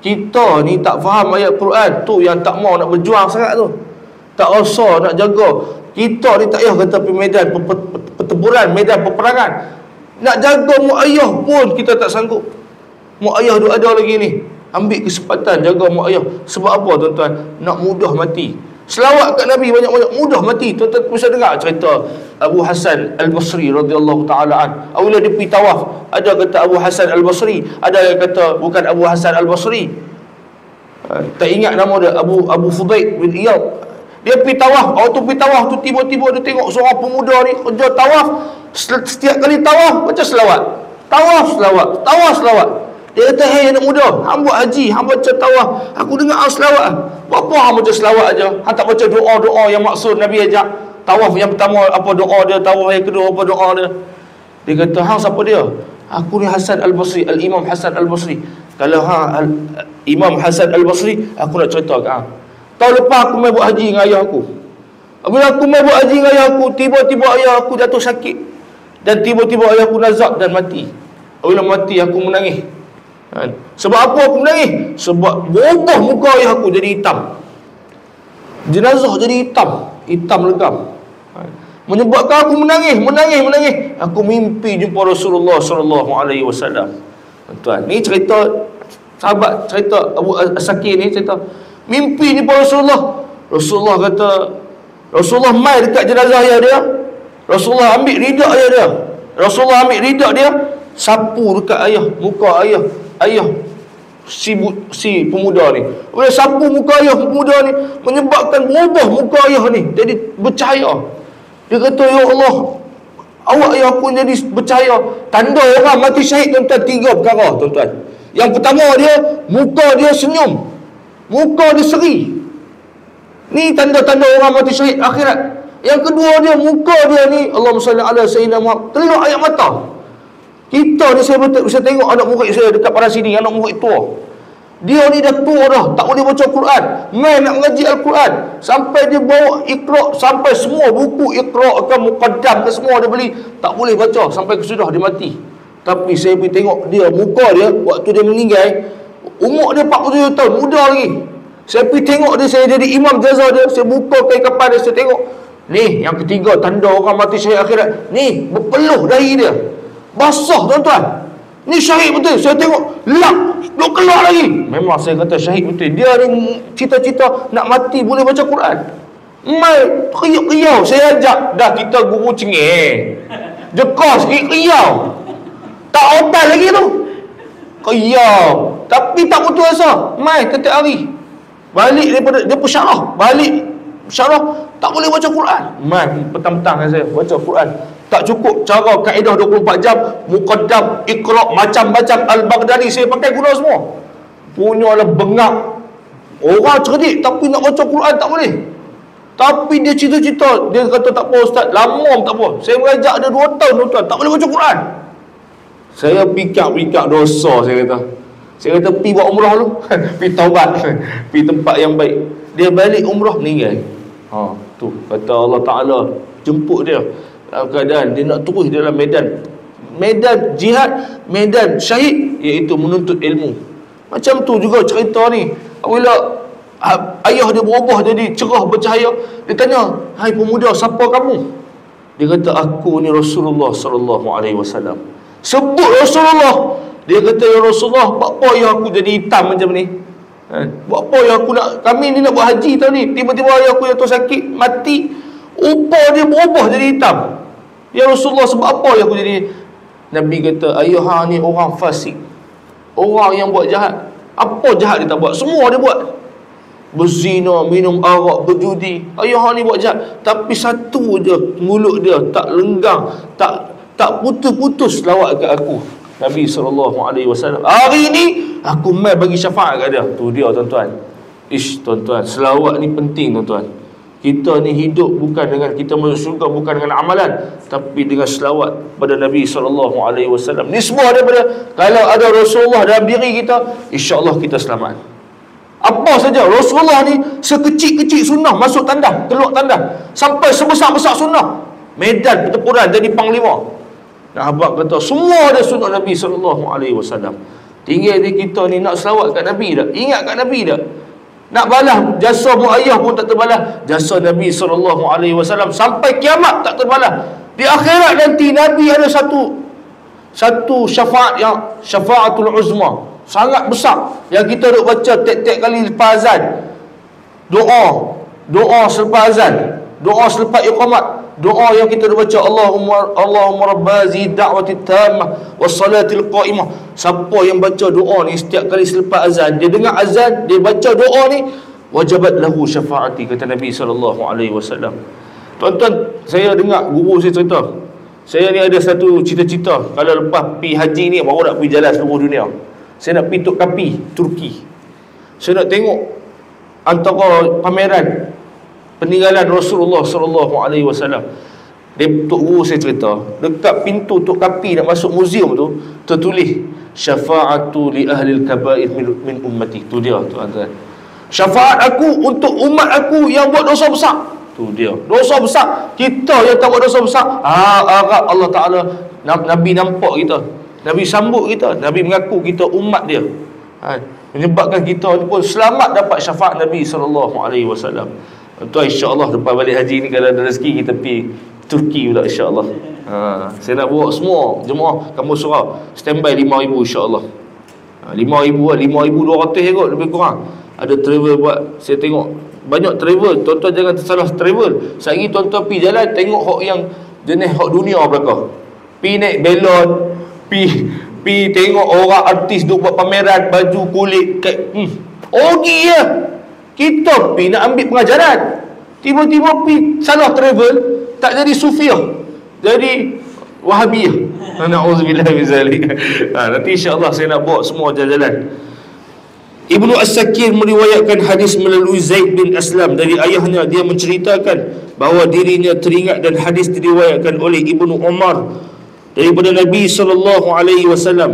Kita ni tak faham ayat Quran, tu yang tak mau nak berjuang sangat tu. Tak rasa nak jaga. Kita ni tak payah kata pergi medan pertempuran, medan peperangan. Nak jaga mak ayah pun kita tak sanggup. Mak ayah tu ada lagi ni. Ambil kesempatan jaga mak ayah. Sebab apa, tuan-tuan? Nak mudah mati. Selawat kat Nabi banyak-banyak, mudah mati. Tuan-tuan bisa dengar cerita Abu Hasan Al-Basri radhiyallahu ta'ala an. Apabila dia pergi tawaf, ada kata Abu Hasan Al-Basri, ada yang kata bukan Abu Hasan Al-Basri. Tak ingat nama dia, Abu Fudail bin Iyad. Dia pergi tawaf. Waktu pergi tawaf tu tiba-tiba dia tengok seorang pemuda ni kerja tawaf. Setiap kali tawaf baca selawat. Tawaf selawat, tawaf selawat. Dia kata, hei anak muda, hang buat haji, hang baca tawaf, aku dengar hang selawat. Berapa hang baca selawat aja? Hang tak baca doa-doa yang maksud Nabi ajak. Tawaf yang pertama apa doa dia, tawaf yang kedua apa doa dia. Dia kata, hang siapa dia? Aku ni Hasan Al-Basri, Al-Imam Hasan Al-Basri. Kalau hang Imam Hasan Al-Basri, aku nak cerita kat hang. Tahun lepas aku main buat haji dengan ayah aku. Bila aku main buat haji dengan ayah aku, tiba-tiba ayah aku jatuh sakit. Dan tiba-tiba ayah aku nazak dan mati. Bila mati aku menangis. Sebab apa aku menangis? Sebab berubah muka ayah aku jadi hitam. Jenazah jadi hitam legam. Menyebabkan aku menangis. Aku mimpi jumpa Rasulullah sallallahu alaihi wasallam. Tuan, ni cerita sahabat, cerita Abu As-Sakir ni cerita mimpi jumpa Rasulullah. Rasulullah kata, Rasulullah mai dekat jenazah ayah dia. Rasulullah ambil ridak ayah dia. Rasulullah ambil ridak dia, sapu dekat ayah, muka ayah si pemuda ni. Bila sapu muka ayah pemuda ni, menyebabkan berubah muka ayah ni jadi bercahaya. Dia kata, ya Allah, awak ayah aku jadi bercahaya. Tanda orang mati syahid, tuan-tuan, 3 perkara, tuan-tuan. Yang pertama dia, muka dia senyum, muka dia seri. Ni tanda-tanda orang mati syahid akhirat. Yang kedua dia, muka dia ni, Allahumma salli ala Sayyidina Muhammad, terlihat ayat mata. Kita ni, saya bisa tengok anak murid saya dekat pada sini, anak murid tua. Dia ni dah tua dah, tak boleh baca Quran, main nak mengaji Al-Quran. Sampai dia bawa Iqra, sampai semua buku Iqra ke Muqaddam ke semua dia beli, tak boleh baca sampai kesudah dia mati. Tapi saya pergi tengok dia, muka dia waktu dia meninggal, umur dia 47 tahun, muda lagi. Saya pergi tengok dia, saya jadi imam jazah dia, saya buka kain kafan dia, saya tengok Ni yang ketiga tanda orang mati syahid akhirat. Ni berpeluh dahi dia, basah tuan-tuan. Ni syahid betul. Saya tengok lap duk keluar lagi. Memang saya kata syahid betul. Dia ni cita-cita nak mati boleh baca Quran. Mai riau-riau saya ajak. Dah kita guru cengeng, jekos sikit riau. Tak obat lagi tu. Riau. Tapi tak putus asa. Mai setiap hari. Balik daripada dia pesyarah, balik syarah tak boleh baca Quran. Mai petang-petang saya baca Quran. Tak cukup cara kaedah 24 jam, muqaddam, iqra, macam-macam Al-Baghdadi saya pakai guna semua. Punyalah bengak. Orang cerdik tapi nak baca Quran tak boleh. Tapi dia cita-cita, dia kata tak apa ustaz, lama tak apa. Saya mengajak dia 2 tahun tuan, tak boleh baca Quran. Saya pikir dosa saya kata. Saya kata pergi buat umrah dulu. Pergi taubat. Pergi tempat yang baik. Dia balik umrah meninggal. Tu kata Allah Ta'ala jemput dia dalam keadaan dia nak terus dalam medan jihad, medan syahid, iaitu menuntut ilmu. Macam tu juga cerita ni. Bila ayah dia berubah jadi cerah bercahaya, dia tanya, "Hai pemuda, siapa kamu?" Dia kata, "Aku ni Rasulullah sallallahu alaihi wasallam." Sebut Rasulullah. Dia kata, "Ya Rasulullah, buat apa yang aku jadi hitam macam ni? Buat apa yang aku nak, kami ni nak buat haji tau ni, tiba-tiba ayah aku jatuh sakit, mati, upah dia berubah jadi hitam. Ya Rasulullah, sebab apa yang aku jadi?" Nabi kata, "Ayah hang ni orang fasik, orang yang buat jahat. Apa jahat dia tak buat? Semua dia buat. Berzina, minum arak, berjudi. Ayah hang ni buat jahat. Tapi satu je mulut dia tak lenggang, tak putus-putus lawat kat aku." Nabi SAW, "Hari ni aku mai bagi syafaat kat dia." Tu dia tuan-tuan. Tuan-tuan, selawat ni penting tuan-tuan. Kita ni hidup bukan dengan kita masuk syurga bukan dengan amalan, tapi dengan selawat pada Nabi SAW. Ni semua daripada kalau ada Rasulullah dalam diri kita, insya-Allah kita selamat. Apa saja Rasulullah ni sekecil-kecil sunnah masuk tandas, keluar tandas, sampai sebesar-besar sunnah. Medan pertempuran jadi panglima. Nah, abang kata semua ada sunnah Nabi SAW. Tinggal ni kita ni nak selawat kat Nabi dah, ingat kat Nabi dah. Nak balas jasa mak ayah pun tak terbalas, jasa Nabi SAW sampai kiamat tak terbalas. Di akhirat nanti Nabi ada satu syafaat yang syafaatul uzma, sangat besar, yang kita duk baca tiap-tiap kali lepas azan. Doa selepas azan, doa selepas iqamat. Doa yang kita baca, Allahumma rabbazi da'wati tammah wassalatil qa'imah. Siapa yang baca doa ni setiap kali selepas azan, dia dengar azan, dia baca doa ni, wajabat lahu syafaati, kata Nabi SAW. Tuan-tuan, saya dengar guru saya cerita, saya ni ada satu cita-cita, kalau lepas pergi haji ni baru nak pergi jalan seluruh dunia. Saya nak pergi Tok Kapi, Turki. Saya nak tengok antara pameran peninggalan Rasulullah SAW. Tok Guru saya cerita, dekat pintu Tok Kapi nak masuk muzium tu tertulis syafa'atu li ahli al-kaba'ir min ummati. Tu dia tuan-tuan. Syafaat aku untuk umat aku yang buat dosa besar. Tu dia. Dosa besar. Kita yang tak buat dosa besar, harap Allah Ta'ala, Nabi nampak kita, Nabi sambut kita, Nabi mengaku kita umat dia. Menyebabkan kita pun selamat dapat syafaat Nabi SAW. Tuan, insya-Allah lepas balik haji ni kalau ada rezeki kita pergi Turki pula insya-Allah. Saya nak bawa semua jemaah kampung surau standby 5,000 insya-Allah. 5,200 kot lebih kurang. Ada travel buat, saya tengok banyak travel. Tuan-tuan jangan tersalah travel. Sehari tuan-tuan pergi jalan tengok hok yang jenis hok dunia belaka. Pergi naik belon, pergi tengok orang artis duk buat pameran baju kulit ogi ya. Kita pergi nak ambil pengajaran, tiba-tiba pergi salah travel, tak jadi sufiah, jadi wahabiyah. Na'udzubillah min zalik. Nanti insya-Allah saya nak bawa semua jalan-jalan. Ibnu As-Sakir meriwayatkan hadis melalui Zaid bin Aslam dari ayahnya. Dia menceritakan bahawa dirinya teringat, dan hadis diriwayatkan oleh Ibnu Umar daripada Nabi SAW.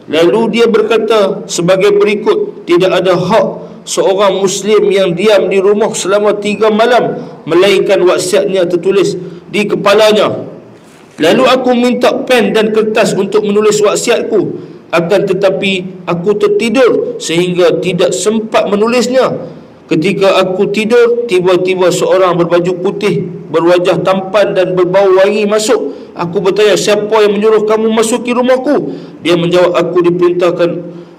Lalu dia berkata sebagai berikut, tidak ada hak seorang Muslim yang diam di rumah selama 3 malam melainkan wasiatnya tertulis di kepalanya. Lalu aku minta pen dan kertas untuk menulis wasiatku, akan tetapi aku tertidur sehingga tidak sempat menulisnya. Ketika aku tidur, tiba-tiba seorang berbaju putih, berwajah tampan dan berbau wangi masuk. Aku bertanya, siapa yang menyuruh kamu masuki rumahku? Dia menjawab,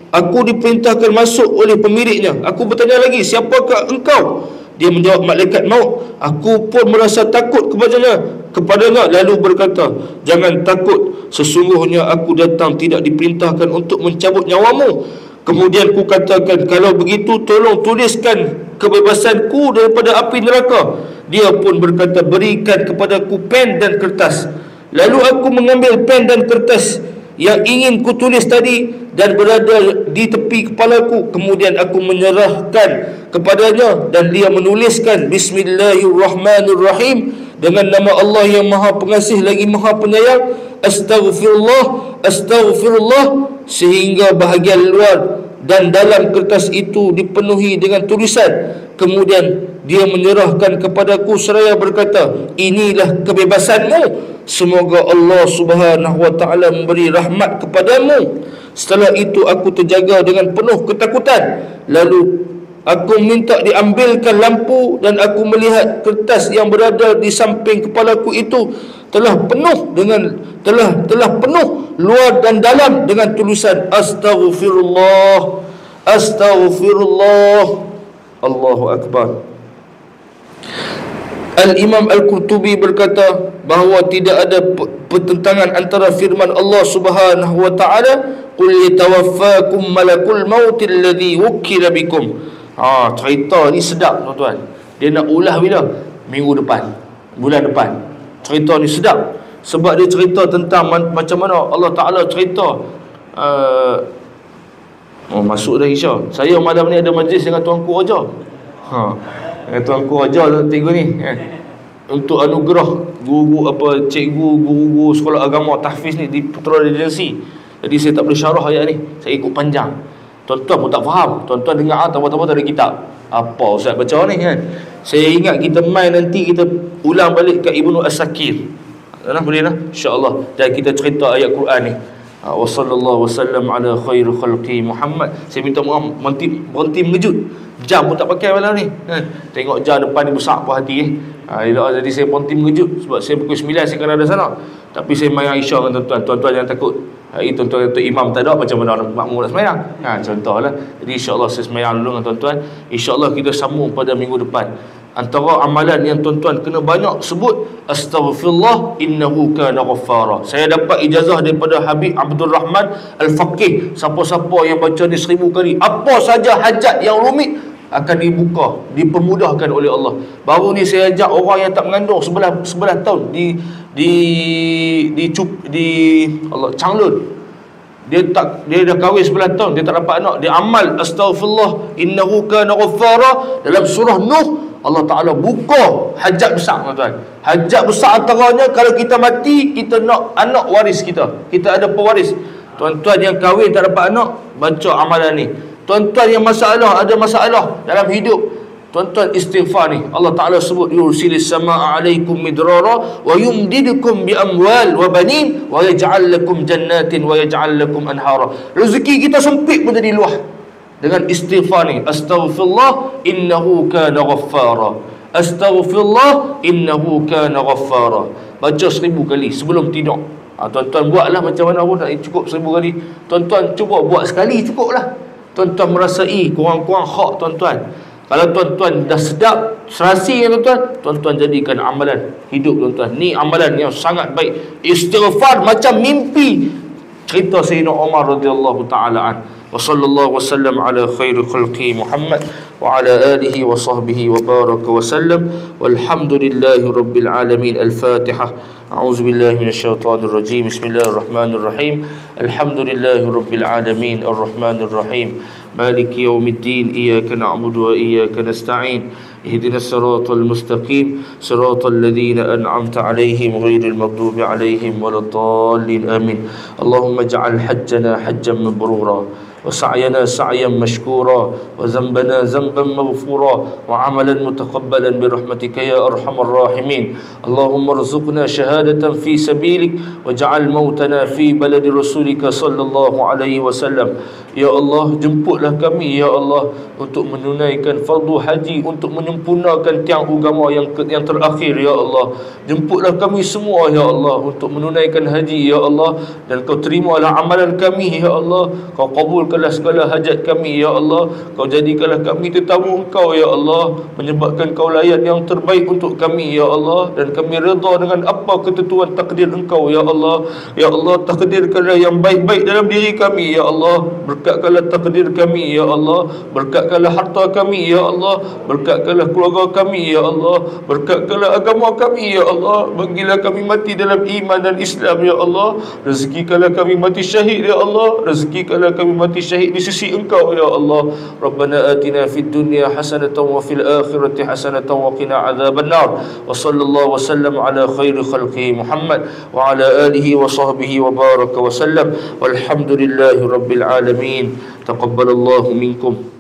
Aku diperintahkan masuk oleh pemiliknya. Aku bertanya lagi, siapakah engkau? Dia menjawab, malaikat maut. Aku pun merasa takut kepadanya lalu berkata, jangan takut, sesungguhnya aku datang tidak diperintahkan untuk mencabut nyawamu. Kemudian ku katakan, kalau begitu tolong tuliskan kebebasanku daripada api neraka. Dia pun berkata, berikan kepadaku pen dan kertas. Lalu aku mengambil pen dan kertas yang ingin ku tulis tadi dan berada di tepi kepalaku. Kemudian aku menyerahkan kepadanya dan dia menuliskan, Bismillahirrahmanirrahim, dengan nama Allah yang Maha Pengasih lagi Maha Penyayang, Astaghfirullah, Astaghfirullah, sehingga bahagian luar dan dalam kertas itu dipenuhi dengan tulisan. Kemudian dia menyerahkan kepadaku seraya berkata, inilah kebebasanmu. Semoga Allah Subhanahu wa taala memberi rahmat kepadamu. Setelah itu aku terjaga dengan penuh ketakutan. Lalu aku minta diambilkan lampu dan aku melihat kertas yang berada di samping kepalaku itu telah penuh luar dan dalam dengan tulisan Astaghfirullah, Astaghfirullah. Allahu Akbar. Al-Imam Al-Qurtubi berkata bahawa tidak ada pertentangan antara firman Allah Subhanahu wa taala, qul yatawaffakum malakul maut alladhi wukkila bikum. Cerita ni sedap tuan-tuan. Dia nak ulah bila? Minggu depan, bulan depan. Cerita ni sedap sebab dia cerita tentang macam mana Allah Taala cerita. Masuk dah Isya. Saya malam ni ada majlis dengan Tuanku Raja. Dengan Tuanku Raja tiga ni, untuk anugerah guru-guru, cikgu, guru-guru sekolah agama tahfiz ni di Putra Residensi. Jadi saya tak boleh syarah ayat ni, saya ikut panjang. Tuan-tuan pun tak faham. Tuan-tuan dengar tahu-tahu tak ada kitab. Apa ustaz baca ni kan? Saya ingat kita main nanti kita ulang balik kat Ibnu As-Sakir. Boleh lah insya-Allah. Dan kita cerita ayat Quran ni. Wa sallallahu wasallam ala khair khalqi Muhammad. Saya minta maaf berhenti mengejut. Jam pun tak pakai malam ni. Tengok jam depan ni besar apa hati jadi saya berhenti mengejut sebab saya pukul 9 saya kena ada sana. Tapi saya main Aisyah dengan tuan-tuan. Tuan-tuan jangan takut. Tuan-tuan kata imam tak ada, macam mana makmum nak semayang? Contohlah. Jadi insya-Allah saya semayang dulu dengan tuan-tuan. Insya-Allah kita sambung pada minggu depan. Antara amalan yang tuan-tuan kena banyak sebut, Astaghfirullah innahu kana ghaffara. Saya dapat ijazah daripada Habib Abdul Rahman Al-Faqih. Siapa-siapa yang baca ni 1000 kali, apa saja hajat yang rumit akan dibuka, dipermudahkan oleh Allah. Baru ni saya ajak orang yang tak mengandung 11 tahun di Allah Changlun. Dia dah kahwin 11 tahun, dia tak dapat anak. Dia amal Astaghfirullah innahu kana ghaffara dalam surah Nuh. Allah Ta'ala buka hajat besar tuan-tuan. Hajat besar antaranya kalau kita mati, kita nak anak waris kita. Kita ada pewaris. Tuan-tuan yang kahwin tak dapat anak, baca amalan ni. Tuan-tuan yang ada masalah dalam hidup, tuan-tuan istighfar ni. Allah Ta'ala sebut, yursilis samaa alaikum midrara wa yumdidukum bi amwal wa banin wa yaj'al lakum jannatin wa yaj'al lakum anhara. Rezeki kita sempit pun jadi luah dengan istighfar ni. Astaghfirullah innahu kana ghaffara. Astaghfirullah innahu kana ghaffara. Baca 1000 kali sebelum tidur. Tuan-tuan buatlah macam mana pun tak cukup 1000 kali. Tuan-tuan cuba buat sekali cukuplah. Tuan-tuan merasai kurang-kurang hak tuan-tuan. Kalau tuan-tuan dah sedap serasi tuan-tuan, tuan-tuan jadikan amalan hidup tuan-tuan. Ni amalan yang sangat baik. Istighfar macam mimpi. Cerita Sayyidina Umar radhiyallahu taala an. وصلى الله وسلم على خير خلقه محمد وعلى آله وصحبه وبارك وسلم والحمد لله رب العالمين. الفاتحة. أعوذ بالله من الشيطان الرجيم. بسم الله الرحمن الرحيم. الحمد لله رب العالمين الرحمن الرحيم مالك يوم الدين. إياك نعبد وإياك نستعين. اهدنا الصراط المستقيم صراط الذين أنعمت عليهم غير المغضوب عليهم ولا الضالين. آمين. اللهم اجعل حجنا حجا مبرورا وسعينا سعيا مشكورا وذنبنا ذنبا مغفورا وعملا متقبلا برحمتك يا أرحم الراحمين. اللهم ارزقنا شهادة في سبيلك واجعل موتنا في بلد رسولك صلى الله عليه وسلم. Ya Allah, jemputlah kami ya Allah untuk menunaikan fardu haji, untuk menyempurnakan tiang agama yang terakhir ya Allah. Jemputlah kami semua ya Allah untuk menunaikan haji ya Allah, dan kau terimalah amalan kami ya Allah. Kau kabulkanlah segala hajat kami ya Allah. Kau jadikanlah kami tetamu Engkau ya Allah, menyebabkan kau layan yang terbaik untuk kami ya Allah, dan kami redha dengan apa ketentuan takdir Engkau ya Allah. Ya Allah, takdirkanlah yang baik-baik dalam diri kami ya Allah. Berkatkanlah takdir kami ya Allah, berkatkanlah harta kami ya Allah, berkatkanlah keluarga kami ya Allah, berkatkanlah agama kami ya Allah. Bagilah kami mati dalam iman dan Islam ya Allah. Rezekikanlah kami mati syahid ya Allah, rezekikanlah kami mati syahid di sisi Engkau ya Allah. Rabbana atina fid dunya hasanatan wa fil akhirati hasanatan wa qina adzabannar. Wa sallallahu wasallam ala khairi khalqi Muhammad wa ala alihi wa sahbihi wa baraka wa sallam. Walhamdulillahi rabbil alamin. تقبل الله منكم.